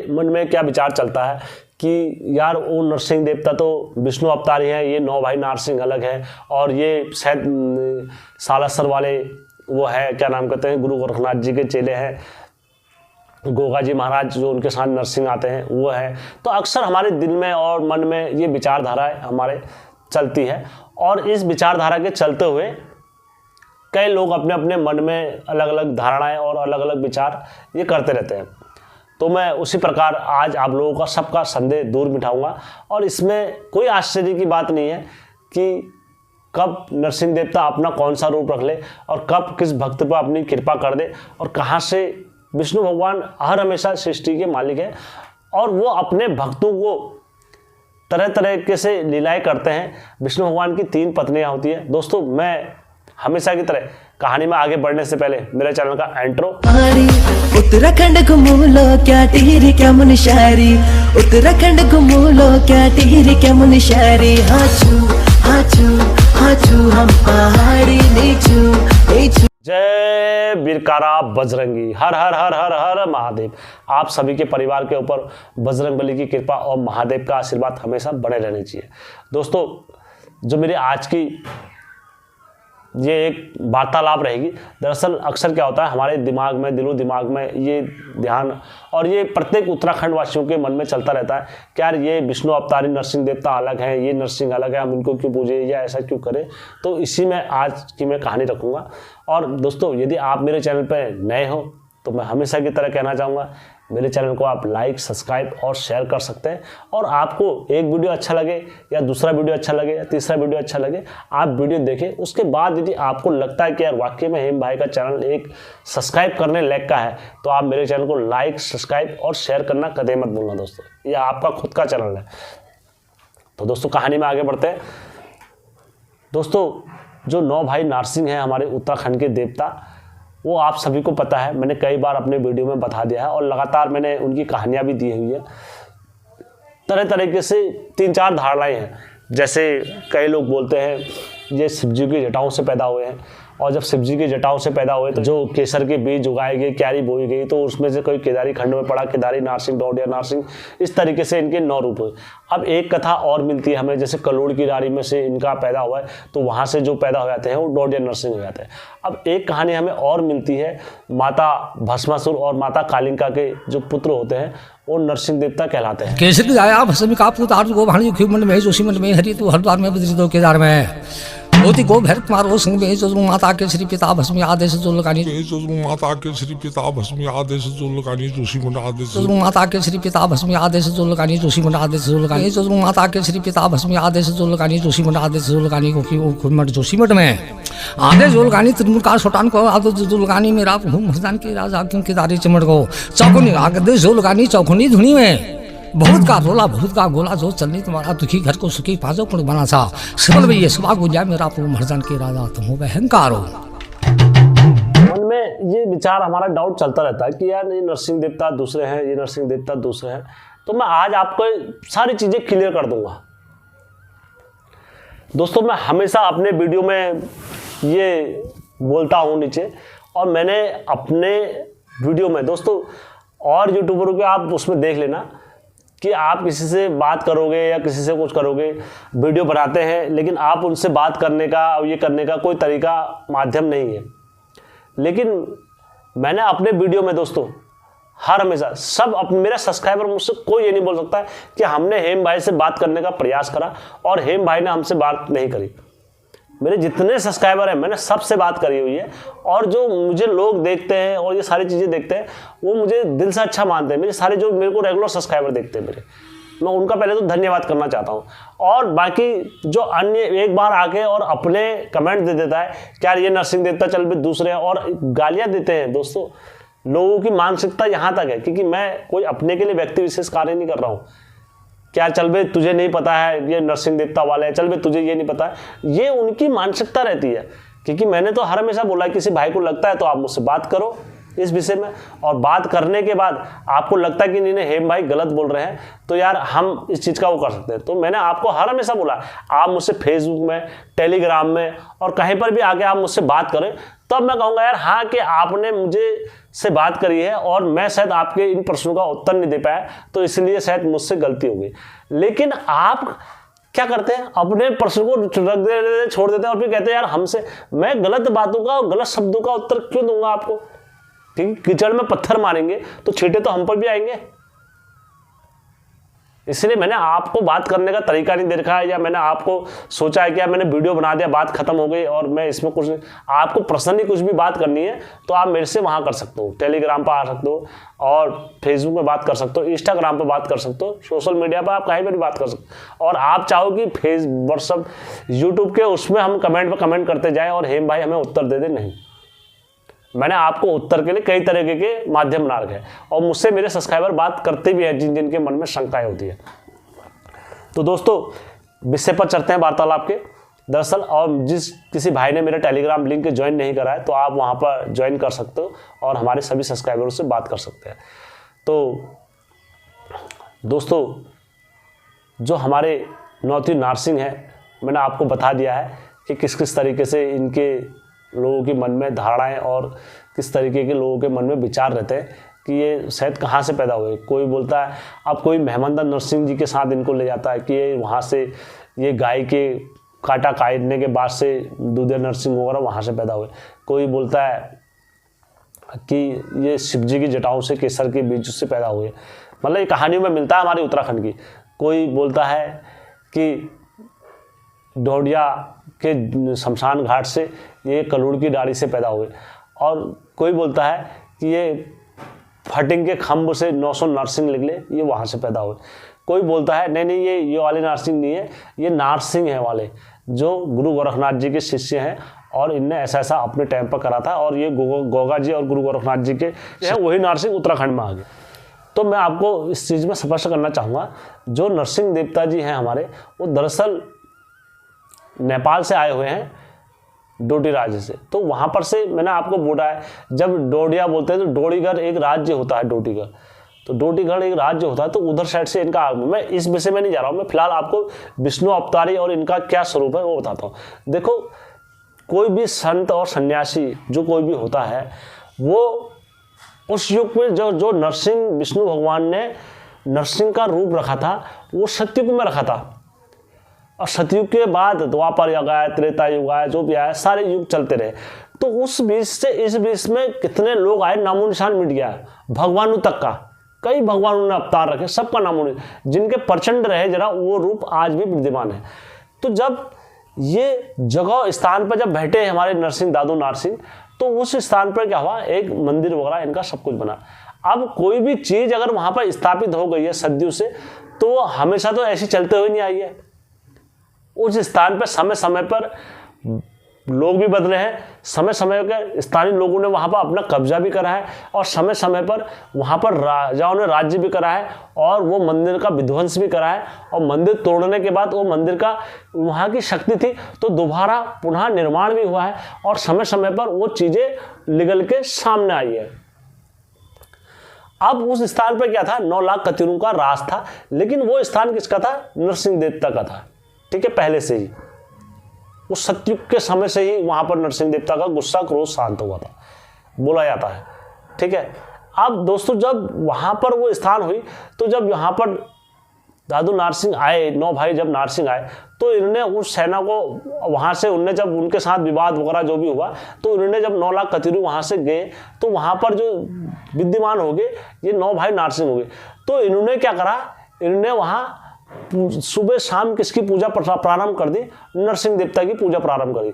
मन में क्या विचार चलता है कि यार वो नरसिंह देवता तो विष्णु अवतार ही है, ये 9 भाई नारसिंह अलग है, और ये शायद सालासर वाले वो है, क्या नाम कहते हैं, गुरु गोरखनाथ जी के चेले हैं, गोगा जी महाराज जो उनके साथ नरसिंह आते हैं वो है। तो अक्सर हमारे दिल में और मन में ये विचारधारा हमारे चलती है, और इस विचारधारा के चलते हुए कई लोग अपने अपने मन में अलग अलग धारणाएं और अलग अलग विचार ये करते रहते हैं। तो मैं उसी प्रकार आज आप लोगों का सबका संदेह दूर मिटाऊंगा, और इसमें कोई आश्चर्य की बात नहीं है कि कब नरसिंह देवता अपना कौन सा रूप रख ले और कब किस भक्त पर अपनी कृपा कर दे, और कहाँ से विष्णु भगवान हर हमेशा सृष्टि के मालिक है, और वो अपने भक्तों को तरह तरह के से लीलाएं करते हैं। विष्णु भगवान की 3 पत्नियां होती है। दोस्तों, मैं हमेशा की तरह कहानी में आगे बढ़ने से पहले मेरे चैनल का इंट्रो। उत्तराखंड घुमूलो क्या टिहरी क्या मुनशारी, उत्तराखंड घुमूलो क्या टिहरी क्या मुनशारी, हाचू हाचू हाचू हम पहाड़ी नीचू नीचू। जय बिरकारा बजरंगी, हर हर हर हर हर महादेव। आप सभी के परिवार के ऊपर बजरंगबली की कृपा और महादेव का आशीर्वाद हमेशा बने रहने चाहिए। दोस्तों, जो मेरी आज की ये एक वार्तालाप रहेगी, दरअसल अक्सर क्या होता है हमारे दिमाग में, दिलो दिमाग में ये ध्यान, और ये प्रत्येक उत्तराखंड वासियों के मन में चलता रहता है कि यार ये विष्णु अवतारी नरसिंह देवता अलग है, ये नरसिंह अलग है, हम इनको क्यों पूजे या ऐसा क्यों करें। तो इसी में आज की मैं कहानी रखूँगा। और दोस्तों, यदि आप मेरे चैनल पर नए हो तो मैं हमेशा की तरह कहना चाहूँगा, मेरे चैनल को आप लाइक, सब्सक्राइब और शेयर कर सकते हैं। और आपको एक वीडियो अच्छा लगे या दूसरा वीडियो अच्छा लगे या तीसरा वीडियो अच्छा लगे, आप वीडियो देखें। उसके बाद यदि आपको लगता है कि यार वाकई में हेम भाई का चैनल एक सब्सक्राइब करने लायक का है, तो आप मेरे चैनल को लाइक, सब्सक्राइब और शेयर करना कदे मत भूलना दोस्तों, यह आपका खुद का चैनल है। तो दोस्तों, कहानी में आगे बढ़ते हैं। दोस्तों, जो 9 भाई नारसिंह हैं हमारे उत्तराखंड के देवता, वो आप सभी को पता है, मैंने कई बार अपने वीडियो में बता दिया है, और लगातार मैंने उनकी कहानियाँ भी दी हुई है। तरह तरीके से 3-4 धारणाएं हैं। जैसे कई लोग बोलते हैं ये शिवजी की जटाओं से पैदा हुए हैं, और जब शिवजी की जटाओं से पैदा हुए तो जो केसर के बीज उगाए गए, क्यारी बोई गई, तो उसमें से कोई केदारी खंड में पड़ा, केदारी नारसिंह, डोडिया नारसिंह, इस तरीके से इनके 9 रूप हुए। अब एक कथा और मिलती है हमें, जैसे कलोड़ की रारी में से इनका पैदा हुआ है, तो वहाँ से जो पैदा हो जाते हैं वो डोडिया नरसिंह हो जाते हैं। अब एक कहानी हमें और मिलती है, माता भस्मासुर और माता कालिंका के जो पुत्र होते हैं वो नरसिंह देवता कहलाते हैं। केसर की आया भस्मी का पुतार को भाणी खिमंड में जोशीमंड में हरि तो हरिद्वार में बद्री तो केदार में होती को भरत मारो संग में जो माता के श्री पिता भस्मी आदेश जो लगानी जो माता के श्री पिता भस्मी आदेश जो लगानी जोशीमंड आदेश जो माता के श्री पिता भस्मी आदेश जो लगानी जोशीमंड आदेश जो लगानी जो माता के श्री पिता भस्मी आदेश जो लगानी जोशीमंड आदेश जो लगानी को की खुमट जोशीमंड में आदेश जो लगानी त्रिमुर का छोटान को आदेश जो लगानी मेरा घूम हरदान के राजा क्यों केदारी चमड़ को चौकुनी आदेश जो लगानी चौकुनी धुनी में बहुत का रोला बहुत का गोला जो चलनी तुम्हारा दुखी घर को सुखी पाजो कुण बना सा सबल भैया सुबह गुंजा मेरा प्रभु मर्जन के राजा तुम हो अहंकार हो। मन में ये विचार हमारा डाउट चलता रहता है कि यार ये नरसिंह देवता दूसरे हैं, ये नरसिंह देवता दूसरे हैं। तो मैं आज आपको सारी चीजें क्लियर कर दूंगा। दोस्तों, मैं हमेशा अपने वीडियो में ये बोलता हूँ नीचे, और मैंने अपने वीडियो में दोस्तों और यूट्यूबरों के आप उसमें देख लेना कि आप किसी से बात करोगे या किसी से कुछ करोगे, वीडियो बनाते हैं, लेकिन आप उनसे बात करने का और ये करने का कोई तरीका माध्यम नहीं है। लेकिन मैंने अपने वीडियो में दोस्तों हर हमेशा सब मेरा सब्सक्राइबर मुझसे कोई ये नहीं बोल सकता है कि हमने हेम भाई से बात करने का प्रयास करा और हेम भाई ने हमसे बात नहीं करी। मेरे जितने सब्सक्राइबर हैं मैंने सबसे बात करी हुई है, और जो मुझे लोग देखते हैं और ये सारी चीज़ें देखते हैं वो मुझे दिल से अच्छा मानते हैं। मेरे सारे जो मेरे को रेगुलर सब्सक्राइबर देखते हैं मैं उनका पहले तो धन्यवाद करना चाहता हूँ। और बाकी जो अन्य एक बार आके और अपने कमेंट दे देता है क्या ये नरसिंह देवता चल भी दूसरे हैं और गालियाँ देते हैं, दोस्तों लोगों की मानसिकता यहाँ तक है, क्योंकि मैं कोई अपने के लिए व्यक्ति विशेष कार्य नहीं कर रहा हूँ। क्या चल बे तुझे नहीं पता है ये नरसिंह देवता वाले हैं, चल बे तुझे ये नहीं पता है, ये उनकी मानसिकता रहती है। क्योंकि मैंने तो हर हमेशा बोला किसी भाई को लगता है तो आप मुझसे बात करो इस विषय में, और बात करने के बाद आपको लगता है कि नहीं हेम भाई गलत बोल रहे हैं तो यार हम इस चीज़ का वो कर सकते हैं। तो मैंने आपको हर हमेशा बोला आप मुझसे फेसबुक में, टेलीग्राम में और कहीं पर भी आके आप मुझसे बात करें तब मैं कहूँगा यार हाँ कि आपने मुझे से बात करी है और मैं शायद आपके इन प्रश्नों का उत्तर नहीं दे पाया, तो इसलिए शायद मुझसे गलती हो गई। लेकिन आप क्या करते हैं, अपने प्रश्न को रख दे छोड़ देते हैं और फिर कहते हैं यार हमसे, मैं गलत बातों का और गलत शब्दों का उत्तर क्यों दूंगा आपको? ठीक, कीचड़ में पत्थर मारेंगे तो छींटे तो हम पर भी आएंगे। इसलिए मैंने आपको बात करने का तरीका नहीं दे रखा है, या मैंने आपको सोचा है कि यार मैंने वीडियो बना दिया, बात खत्म हो गई और मैं इसमें कुछ नहीं। आपको पर्सनली कुछ भी बात करनी है तो आप मेरे से वहाँ कर सकते हो, टेलीग्राम पर आ सकते हो और फेसबुक में बात कर सकते हो, इंस्टाग्राम पर बात कर सकते हो, सोशल मीडिया पर आप कहीं पर भी बात कर सकते हो। और आप चाहो कि व्हाट्सअप यूट्यूब के उसमें हम कमेंट पर कमेंट करते जाएँ और हेम भाई हमें उत्तर दे दे, नहीं। मैंने आपको उत्तर के लिए कई तरीके के माध्यम बना रखे हैं और मुझसे मेरे सब्सक्राइबर बात करते भी हैं जिनके मन में शंकाएं होती है। तो दोस्तों विषय पर चलते हैं वार्तालाप के। दरअसल और जिस किसी भाई ने मेरा टेलीग्राम लिंक ज्वाइन नहीं करा है तो आप वहां पर ज्वाइन कर सकते हो और हमारे सभी सब्सक्राइबरों से बात कर सकते हैं। तो दोस्तों जो हमारे नौती नारसिंह हैं, मैंने आपको बता दिया है कि किस किस तरीके से इनके लोगों के मन में धारणाएं और किस तरीके के लोगों के मन में विचार रहते हैं कि ये शायद कहाँ से पैदा हुए। कोई बोलता है, अब कोई मेहमंदा नरसिंह जी के साथ इनको ले जाता है कि ये वहाँ से ये गाय के काटा काटने के बाद से दूधे नरसिंह वगैरह वहाँ से पैदा हुए। कोई बोलता है कि ये शिव जी की जटाओं से केसर के बीज से पैदा हुए। मतलब ये कहानियों में मिलता है हमारे उत्तराखंड की। कोई बोलता है कि डोडिया के शमशान घाट से ये कलूड़ की डाली से पैदा हुए। और कोई बोलता है कि ये फटिंग के खम्भ से 900 नारसिंह निकले, ये वहाँ से पैदा हुए। कोई बोलता है नहीं नहीं ये वाले नारसिंह नहीं है, ये नारसिंह है वाले जो गुरु गोरखनाथ जी के शिष्य हैं और इनने ऐसा ऐसा अपने टाइम पर करा था और ये गोगा जी और गुरु गोरखनाथ जी के हैं, वही नारसिंह उत्तराखंड में आ गए। तो मैं आपको इस चीज़ में स्पष्ट करना चाहूँगा, जो नरसिंह देवता जी हैं हमारे, वो दरअसल नेपाल से आए हुए हैं, डोडी राज्य से। तो वहाँ पर से मैंने आपको बोला है, जब डोडिया बोलते हैं तो डोडीगढ़ एक राज्य होता है, डोडीगढ़। तो डोडीगढ़ एक राज्य होता है, तो उधर साइड से इनका आगमन। मैं इस विषय में नहीं जा रहा हूँ, मैं फिलहाल आपको विष्णु अवतारी और इनका क्या स्वरूप है वो बताता हूँ। देखो, कोई भी संत और सन्यासी जो कोई भी होता है, वो उस युग में जो नरसिंह विष्णु भगवान ने नरसिंह का रूप रखा था, वो सतयुग में रखा था। और सतयुग के बाद द्वापर युग आया, त्रेता युग आया, जो भी आया, सारे युग चलते रहे। तो उस बीच से इस बीच में कितने लोग आए, नामो निशान मिट गया। भगवानों तक का, कई भगवानों ने अवतार रखे, सबका नामो निशान, जिनके प्रचंड रहे जरा वो रूप आज भी विद्यमान है। तो जब ये जगह स्थान पर जब बैठे हमारे नरसिंह दादू नारसिंह, तो उस स्थान पर क्या हुआ, एक मंदिर वगैरह इनका सब कुछ बना। अब कोई भी चीज अगर वहां पर स्थापित हो गई है सदियों से, तो वो हमेशा तो ऐसी चलते हुए नहीं आई है। उस स्थान पर समय समय पर लोग भी बदले हैं, समय समय पर स्थानीय लोगों ने वहाँ पर अपना कब्जा भी करा है और समय समय पर वहाँ पर राजाओं ने राज्य भी करा है और वो मंदिर का विध्वंस भी करा है। और मंदिर तोड़ने के बाद वो मंदिर का वहाँ की शक्ति थी तो दोबारा पुनः निर्माण भी हुआ है और समय समय पर वो चीज़ें निकल के सामने आई है। अब उस स्थान पर क्या था, 9 लाख कतिरों का राज था, लेकिन वो स्थान किसका था, नरसिंह देवता का था। ठीक है, पहले से ही उस सतयुग के समय से ही वहां पर नरसिंह देवता का गुस्सा क्रोध शांत हुआ था, बोला जाता है। ठीक है, अब दोस्तों जब वहां पर वो स्थान हुई, तो जब यहाँ पर दादू नारसिंह आए, 9 भाई जब नारसिंह आए, तो इन्होंने उस सेना को वहां से, उनने जब उनके साथ विवाद वगैरह जो भी हुआ, तो उन्होंने जब 9 लाख कतिरू वहां से गए, तो वहां पर जो विद्यमान हो गए ये 9 भाई नारसिंह हो गए। तो इन्होंने क्या करा, इन्होंने वहां सुबह शाम किसकी पूजा प्रारंभ कर दी, नरसिंह देवता की पूजा प्रारंभ कर दी।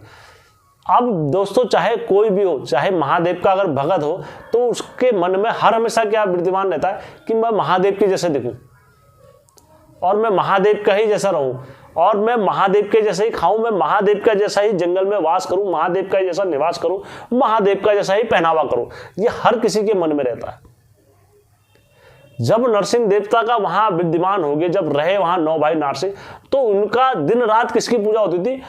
अब दोस्तों चाहे कोई भी हो, चाहे महादेव का अगर भगत हो, तो उसके मन में हर हमेशा क्या विद्यमान रहता है कि मैं महादेव के जैसे दिखूं और मैं महादेव का ही जैसा रहूं और मैं महादेव के जैसे ही खाऊं, मैं महादेव का जैसा ही जंगल में वास करूं, महादेव का जैसा निवास करूं, महादेव का जैसा ही पहनावा करूं। ये हर किसी के मन में रहता है। जब नरसिंह देवता का वहां विद्यमान हो गए, जब रहे वहां 9 भाई नारसिंह, तो उनका दिन रात किसकी पूजा होती थी,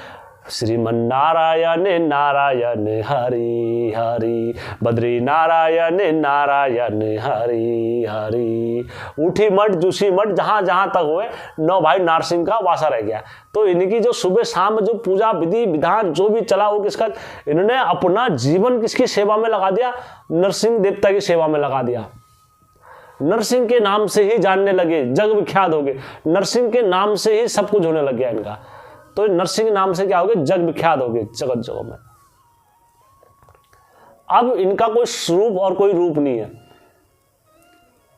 श्रीमन्नारायण नारायण हरि हरि, बद्री नारायण नारायण हरि हरि। उठी मठ जूसी मठ जहाँ जहाँ तक हुए 9 भाई नारसिंह का वासा रह गया। तो इनकी जो सुबह शाम जो पूजा विधि विधान जो भी चला वो किसका, इन्होंने अपना जीवन किसकी सेवा में लगा दिया, नरसिंह देवता की सेवा में लगा दिया। नरसिंह के नाम से ही जानने लगे, जग विख्यात हो गए, नरसिंह के नाम से ही सब कुछ होने लग गया इनका। तो नरसिंह नाम से क्या हो गए, जग विख्यात हो गए जगत जगह में। अब इनका कोई स्वरूप और कोई रूप नहीं है।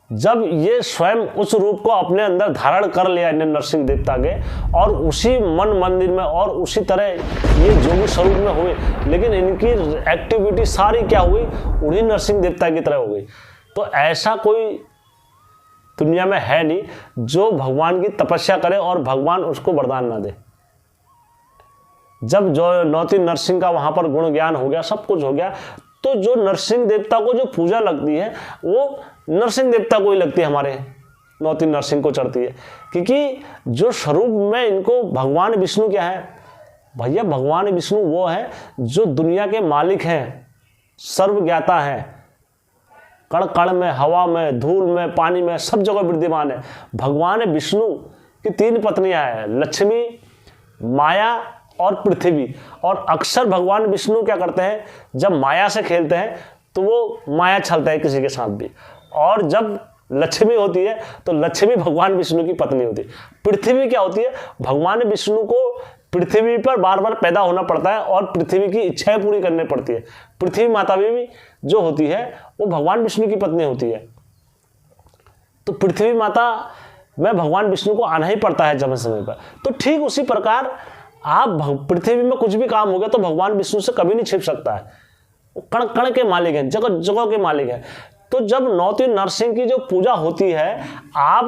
जब ये स्वयं उस रूप को अपने अंदर धारण कर लिया इन्हें नरसिंह देवता के, और उसी मन मंदिर में और उसी तरह ये जोगी स्वरूप में हुए, लेकिन इनकी एक्टिविटी सारी क्या हुई, उन्हीं नरसिंह देवता की तरह हो गई। तो ऐसा कोई दुनिया में है नहीं जो भगवान की तपस्या करे और भगवान उसको वरदान ना दे। जब जो नौती नरसिंह का वहां पर गुण ज्ञान हो गया, सब कुछ हो गया, तो जो नरसिंह देवता को जो पूजा लगती है वो नरसिंह देवता को ही लगती है, हमारे नौती नरसिंह को चढ़ती है। क्योंकि जो स्वरूप में इनको भगवान विष्णु क्या है भैया, भगवान विष्णु वो है जो दुनिया के मालिक हैं, सर्वज्ञाता हैं, कण कण में, हवा में, धूल में, पानी में, सब जगह विद्यमान है। भगवान विष्णु की 3 पत्नियां हैं, लक्ष्मी, माया और पृथ्वी। और अक्सर भगवान विष्णु क्या करते हैं, जब माया से खेलते हैं तो वो माया छलता है किसी के साथ भी, और जब लक्ष्मी होती है तो लक्ष्मी भगवान विष्णु की पत्नी होती है। पृथ्वी क्या होती है, भगवान विष्णु को पृथ्वी पर बार बार पैदा होना पड़ता है और पृथ्वी की इच्छाएं पूरी करनी पड़ती है। पृथ्वी माता भी जो होती है वो भगवान विष्णु की पत्नी होती है। तो पृथ्वी माता में भगवान विष्णु को आना ही पड़ता है समय समय पर। तो ठीक उसी प्रकार आप पृथ्वी में कुछ भी काम हो गया तो भगवान विष्णु से कभी नहीं छिप सकता है। वो कण कण के मालिक हैं, जगह जगह के मालिक हैं। तो जब नौती नरसिंह की जो पूजा होती है, आप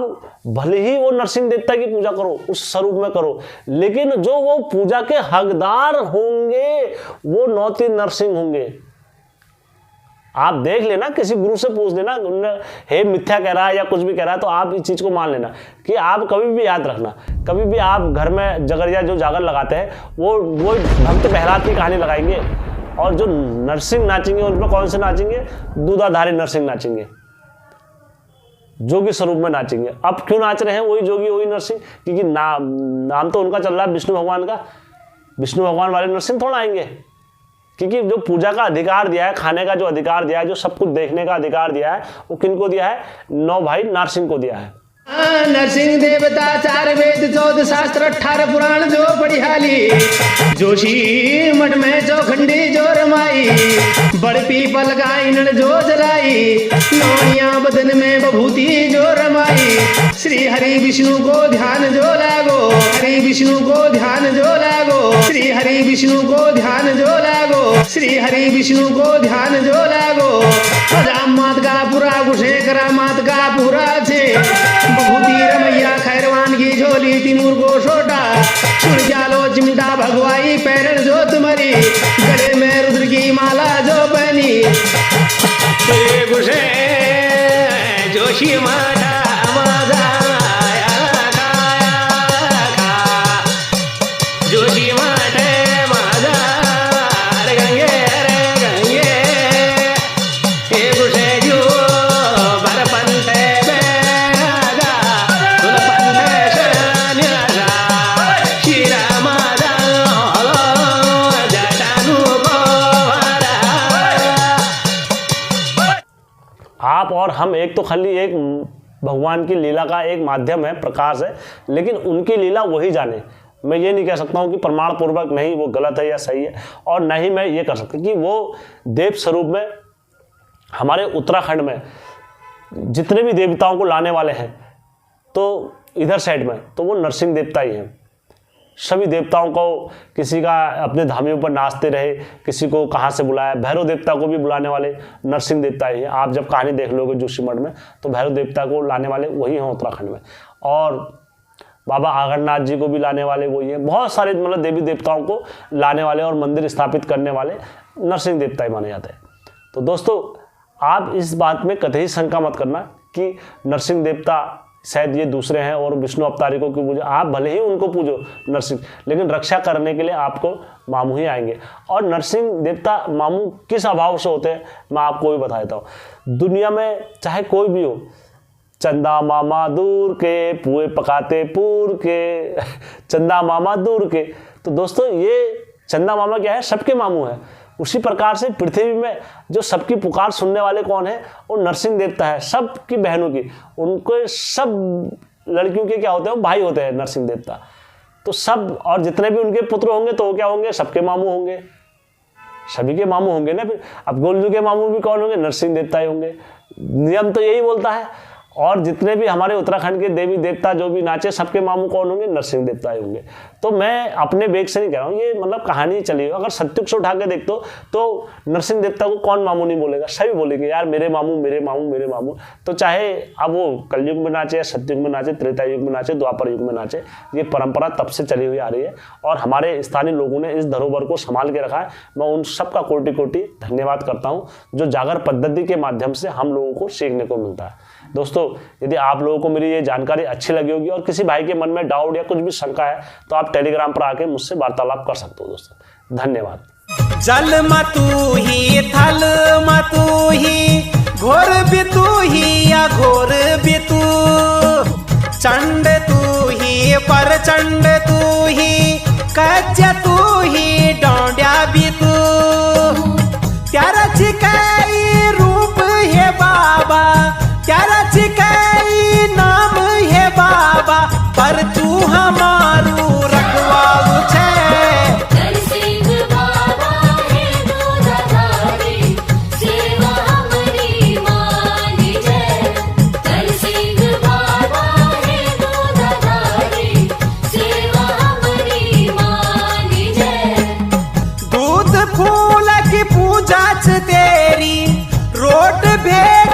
भले ही वो नरसिंह देवता की पूजा करो, उस स्वरूप में करो, लेकिन जो वो पूजा के हकदार होंगे वो नौती नरसिंह होंगे। आप देख लेना, किसी गुरु से पूछ लेना, हे मिथ्या कह रहा है या कुछ भी कह रहा है, तो आप इस चीज को मान लेना कि आप कभी भी याद रखना, कभी भी आप घर में जगरिया जो जागर लगाते हैं वो भक्त प्रहलाद की कहानी लगाएंगे, और जो नरसिंह नाचेंगे उनमें कौन से नाचेंगे, दूधाधारी नरसिंह नाचेंगे, जोगी स्वरूप में नाचेंगे। अब क्यों नाच रहे हैं वही जोगी वही नरसिंह, क्योंकि नाम तो उनका चल रहा है विष्णु भगवान का। विष्णु भगवान वाले नरसिंह थोड़ा आएंगे, क्योंकि जो पूजा का अधिकार दिया है, खाने का जो अधिकार दिया है, जो सब कुछ देखने का अधिकार दिया है, वो किनको दिया है, 9 भाई नारसिंह को दिया है। नरसिंह देवता 4 वेद 14 शास्त्र 18 पुराण जो पढ़ियाली, जोशी मठ में चौखंडी जो रमाई, बड़ पीपल का इनन जो जलाई, नौनिया बदन में बभूति जो रमाई, श्री हरि विष्णु को ध्यान जो लागो, हरि विष्णु को ध्यान जो लागो, श्री हरि विष्णु को ध्यान जो लागो, श्री हरि विष्णु को ध्यान जो लागो। मात का पूरा घुसे करा मात का पूरा छे, बभूति रमैया खैरवान की झोली तिमूर को छोटा, सुन जालो चिमटा भगवाई पैरण जो तुम्हारी, गले में रुद्र की माला जो बनी, घुसे जोशी माता माजा जोशी माटे माजा गंगे रे गंगे, हे घुसे जो बरपंते आप और हम एक तो खाली एक भगवान की लीला का एक माध्यम है, प्रकाश है, लेकिन उनकी लीला वही जाने। मैं ये नहीं कह सकता हूँ कि प्रमाण पूर्वक नहीं वो गलत है या सही है, और न ही मैं ये कर सकता कि वो देव स्वरूप में हमारे उत्तराखंड में जितने भी देवताओं को लाने वाले हैं, तो इधर साइड में तो वो नरसिंह देवता ही हैं। सभी देवताओं को किसी का अपने धामियों पर नाचते रहे, किसी को कहाँ से बुलाया, भैरव देवता को भी बुलाने वाले नरसिंह देवता ही हैं। आप जब कहानी देख लोगे जोशीमठ में तो भैरव देवता को लाने वाले वही हैं उत्तराखंड में, और बाबा आगरनाथ जी को भी लाने वाले वही हैं। बहुत सारे मतलब देवी देवताओं को लाने वाले और मंदिर स्थापित करने वाले नरसिंह देवता ही माने जाते हैं। तो दोस्तों, आप इस बात में कतई शंका मत करना कि नरसिंह देवता शायद ये दूसरे हैं और विष्णु अवतारी को क्यों पूजो, आप भले ही उनको पूजो नरसिंह, लेकिन रक्षा करने के लिए आपको मामू ही आएंगे। और नरसिंह देवता मामू किस अभाव से होते हैं मैं आपको भी बता देता हूँ। दुनिया में चाहे कोई भी हो, चंदा मामा दूर के पुए पकाते पूर के चंदा मामा दूर के, तो दोस्तों ये चंदा मामा क्या है, सबके मामू है। उसी प्रकार से पृथ्वी में जो सबकी पुकार सुनने वाले कौन है, वो नरसिंह देवता है, सबकी बहनों की, उनको सब लड़कियों के क्या होते हैं, भाई होते हैं नरसिंह देवता। तो सब, और जितने भी उनके पुत्र होंगे तो वो क्या होंगे, सबके मामू होंगे, सभी के मामू होंगे ना। फिर अब गोलजू के मामू भी कौन होंगे, नरसिंह देवता ही होंगे। नियम तो यही बोलता है। और जितने भी हमारे उत्तराखंड के देवी देवता जो भी नाचे, सबके मामू कौन होंगे, नरसिंह देवता ही होंगे। तो मैं अपने बेग से नहीं कह रहा हूँ, ये मतलब कहानी चली है। अगर सत्युग से उठा के देख तो नरसिंह देवता को कौन मामू नहीं बोलेगा, सभी बोलेंगे यार मेरे मामू मेरे मामू मेरे मामू। तो चाहे अब वो कलयुग में नाचे या सत्युग में नाचे, त्रेता युग में नाचे, द्वापर युग में नाचे, ये परंपरा तब से चली हुई आ रही है और हमारे स्थानीय लोगों ने इस धरोहर को संभाल के रखा है। मैं उन सबका कोटि कोटि धन्यवाद करता हूँ जो जागर पद्धति के माध्यम से हम लोगों को सीखने को मिलता है। दोस्तों, यदि आप लोगों को मेरी ये जानकारी अच्छी लगी होगी और किसी भाई के मन में डाउट या कुछ भी शंका है तो आप टेलीग्राम पर आके मुझसे वार्तालाप कर सकते हो। दोस्तों धन्यवाद। जल मतू ही, थल मतू ही, घोर भी तू ही या घोर भी तू, चंड तू ही परचंड तू ही, कच्च तू ही डोंड्या भी तू, त्यारा चिकाई रूप है बाबा, त्यारा चिकाई नाम है बाबा, पर तू हमारू रखवाऊ छे। नरसिंह बाबा है दूधधारी, सेवा हमरी मानी जय। नरसिंह बाबा है दूधधारी, सेवा हमरी मानी जय। दूध फूल की पूजा च तेरी, रोट भेड़